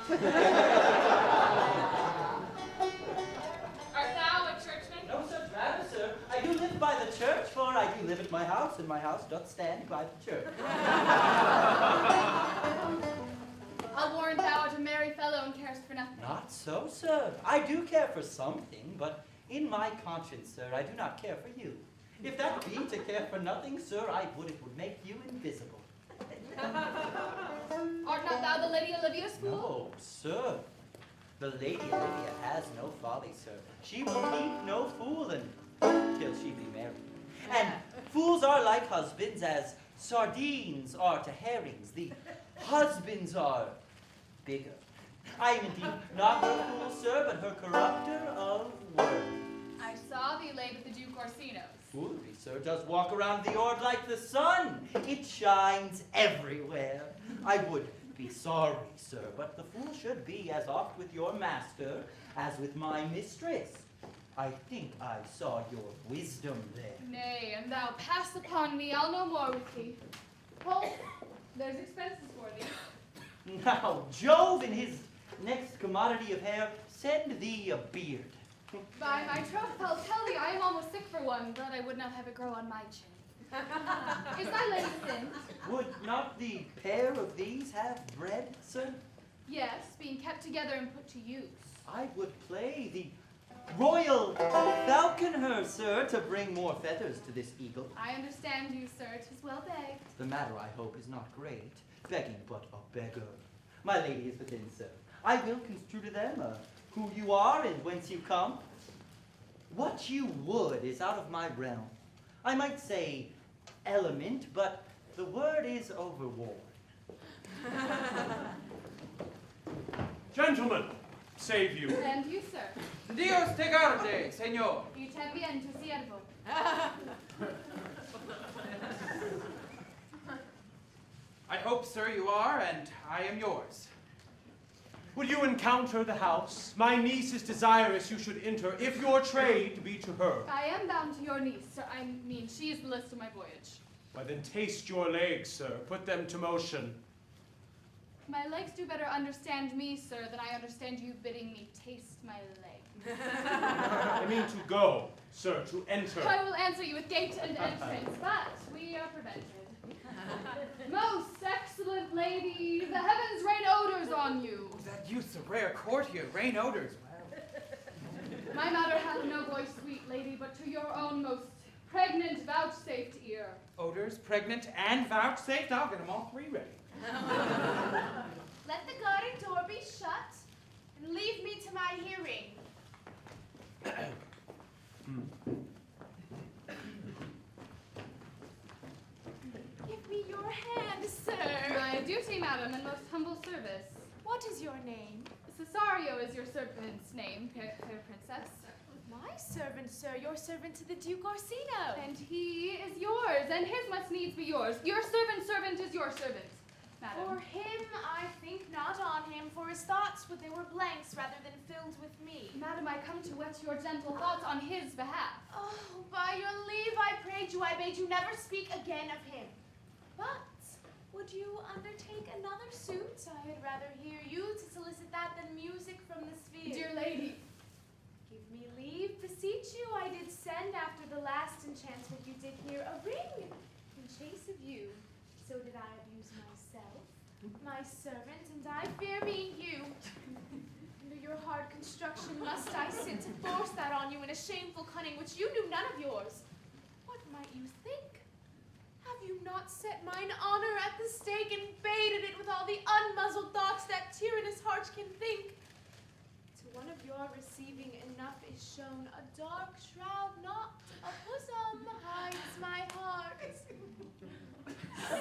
thou a churchman? No such matter, sir. I do live by the church, for I do live at my house, and my house doth stand by the church. I'll warrant thou art a merry fellow and carest for nothing. Not so, sir. I do care for something, but in my conscience, sir, I do not care for you. If that be to care for nothing, sir, I would it would make you invisible. Art not thou the Lady Olivia's fool? No, sir. The Lady Olivia has no folly, sir. She will keep no fool until she be married. And fools are like husbands, as sardines are to herrings. The husbands are bigger. I am indeed not her fool, sir, but her corrupter of words. I saw thee late with the Duke Orsino's. Foolery, sir, does walk around the orb like the sun. It shines everywhere. I would be sorry, sir, but the fool should be as oft with your master as with my mistress. I think I saw your wisdom there. Nay, and thou pass upon me, I'll no more with thee. Hold, there's expenses for thee. Now, Jove in his next commodity of hair, send thee a beard. By my troth, I'll tell thee I am almost sick for one, but I would not have it grow on my chin. Is thy lady thin? Would not the pair of these have bread, sir? Yes, being kept together and put to use. I would play the royal falconer, sir, to bring more feathers to this eagle. I understand you, sir. 'Tis well begged. The matter, I hope, is not great, begging but a beggar. My lady is within, sir. I will construe to them who you are and whence you come. What you would is out of my realm. I might say element, but the word is overworn. Gentlemen, save you. And you, sir. Dios te guarde, señor. Y también tu siervo. I hope, sir, you are, and I am yours. Will you encounter the house? My niece is desirous you should enter, if your trade be to her. I am bound to your niece, sir. I mean, she is the list of my voyage. Why then taste your legs, sir. Put them to motion. My legs do better understand me, sir, than I understand you bidding me taste my leg. I mean to go, sir, to enter. I will answer you with gate and entrance, but we are prevented. Most excellent lady, the heavens rain odors on you. Oh, that youth's a rare courtier, rain odors. My matter hath no voice, sweet lady, but to your own most pregnant vouchsafed ear. Odors, pregnant, and vouchsafed, I'll get them all three ready. Let the garden door be shut, and leave me to my hearing. Give me your hand, sir. My duty, madam, and most humble service. What is your name? Cesario is your servant's name, fair princess. My servant, sir, your servant to the Duke Orsino. And he is yours, and his must needs be yours. Your servant's servant is your servant, madam. For him, I think not on him, for his thoughts would they were blanks rather than filled with me. Madam, I come to whet your gentle thoughts on his behalf. Oh, by your leave, I prayed you, I bade you never speak again of him. But would you undertake another suit? I had rather hear you to solicit that than music from the sphere. Dear lady. Give me leave, beseech you. I did send after the last enchantment you did hear a ring in chase of you. So did I abuse myself, my servant, and I fear me you. Under your hard construction must I sit to force that on you in a shameful cunning which you knew none of yours. What might you think? Have you not set mine honor at the stake and baited it with all the unmuzzled thoughts that tyrannous heart can think? To one of your receiving enough is shown a dark shroud, not a bosom hides my heart. So,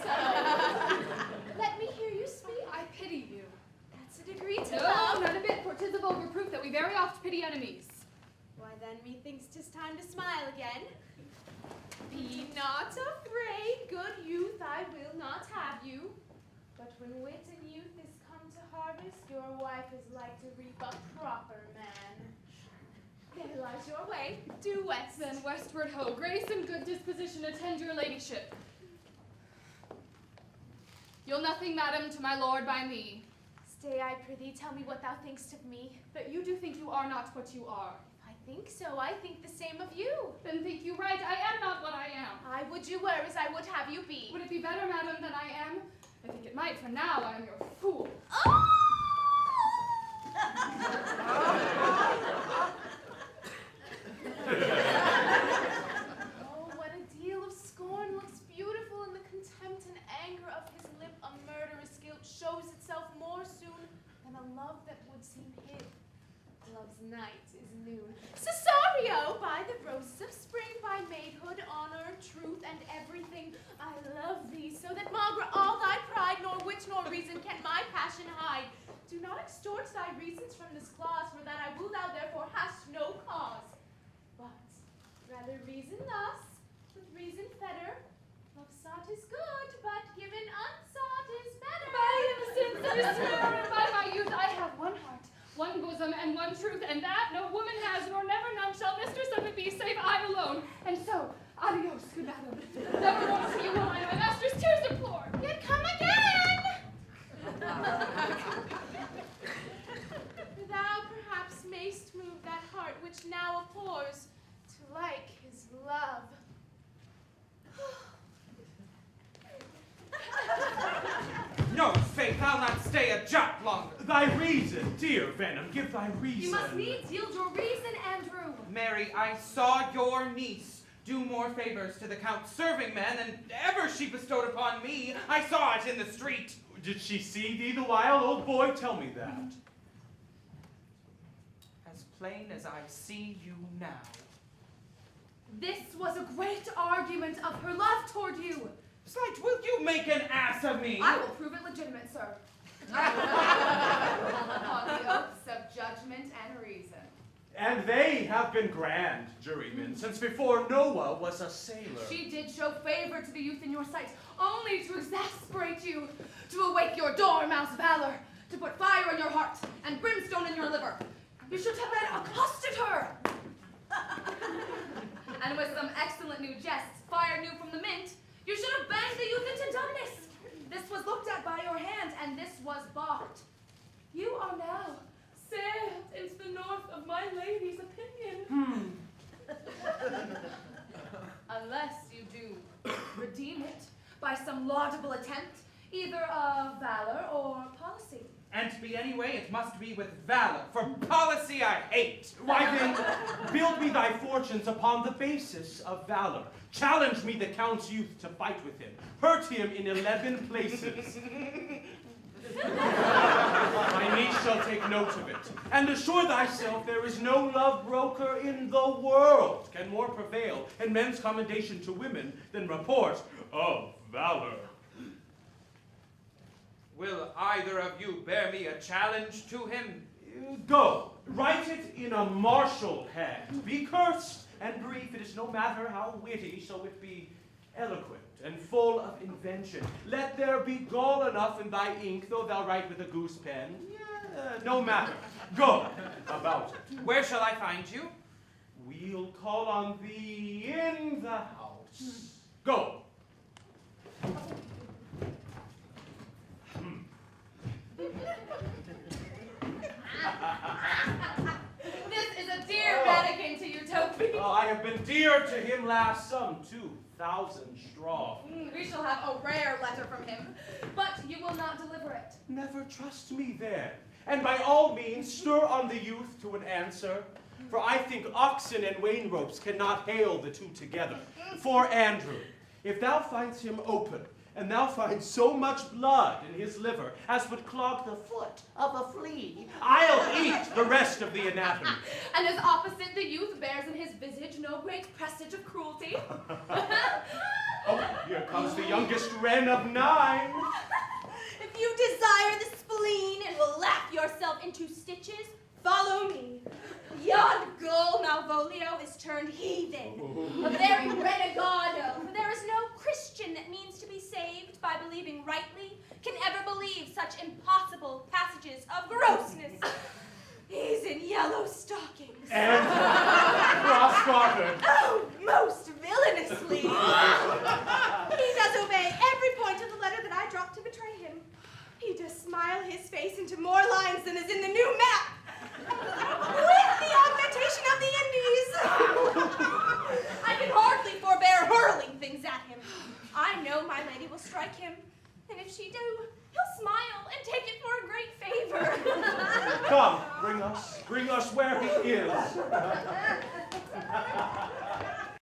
let me hear you speak. I pity you. That's a degree to No, love. not a bit, for 'tis a vulgar proof that we very oft pity enemies. Why then, methinks 'tis time to smile again. Be not afraid, good youth, I will not have you. But when wit and youth is come to harvest, your wife is like to reap a proper man. There lies your way, due west. Then westward ho, grace and good disposition attend your ladyship. You'll nothing, madam, to my lord by me. Stay, I prithee, tell me what thou thinkst of me. That you do think you are not what you are. If I think so, I think the same of you. Then think you right, I am not what I am. I would you were as I would have you be. Would it be better, madam, than I am? I think it might, for now I am your fool. Oh! Oh, what a deal of scorn looks beautiful in the contempt and anger of his lip. A murderous guilt shows itself more soon than a love that would seem hid. Love's night is noon. Cesario, by the roses of spring, by maidhood, honor, truth, and everything, I love thee, so that maugre all thy pride, nor wit nor reason can my passion hide. Do not extort thy reasons from this clause, for that I will thou therefore hast no cause. But rather reason thus, with reason fetter. Love sought is good, but given unsought is better. By innocence, I swear, and by my youth, I have one heart, one bosom, and one truth, and that no woman has, nor never none shall mistress of it be, save I alone. And so, adios, good madam. Never more to see you will I my master's tears deplore. Yet come again! Thou perhaps mayst move that heart which now abhors to like his love. No, faith, I'll not stay a jot longer. Thy reason, dear Venom, give thy reason. You must needs yield your reason, Andrew. Mary, I saw your niece do more favors to the Count's serving men than ever she bestowed upon me. I saw it in the street. Did she see thee the while, old boy? Tell me that. As plain as I see you now. This was a great argument of her love toward you. Slight, will you make an ass of me? I will prove it legitimate, sir. Upon the oaths of judgment and reason. And they have been grand, jurymen, since before Noah was a sailor. She did show favor to the youth in your sight, only to exasperate you, to awake your dormouse valor, to put fire in your heart and brimstone in your liver. You should have then accosted her. And with some excellent new jests, fire new from the mint, you should have banged the youth into dumbness. This was looked at by your hand, and this was balked. You are now sailed into the north of my lady's opinion. Unless you do redeem it by some laudable attempt, either of valor or policy. And to be any way, it must be with valor, for policy I hate. Why then, build me thy fortunes upon the basis of valor. Challenge me the Count's youth to fight with him. Hurt him in 11 places. My niece shall take note of it. And assure thyself there is no love broker in the world can more prevail in men's commendation to women than report of valor. Will either of you bear me a challenge to him? Go, write it in a martial hand. Be cursed and brief. It is no matter how witty, so it be eloquent and full of invention. Let there be gall enough in thy ink, though thou write with a goose pen. No matter. Go about it. Where shall I find you? We'll call on thee in the house. Go. This is a dear mannequin to you, Toby. Oh, I have been dear to him last some 2,000 strong. We shall have a rare letter from him, but you will not deliver it. Never trust me then, and by all means stir on the youth to an answer, for I think oxen and wain ropes cannot hail the two together. For Andrew, if thou finds him open, and thou find so much blood in his liver as would clog the foot of a flea, I'll eat the rest of the anatomy. And as opposite the youth bears in his visage no great presage of cruelty. Oh, here comes the youngest wren of 9. If you desire the spleen and will laugh yourself into stitches, follow me. Yon gull Malvolio is turned heathen, a very renegado, for there is no Christian that means to be saved by believing rightly can ever believe such impossible passages of grossness. He's in yellow stockings. And cross-gartered. Oh, most villainously. He does obey every point of the letter that I dropped to betray him. He does smile his face into more Come, bring us where he is.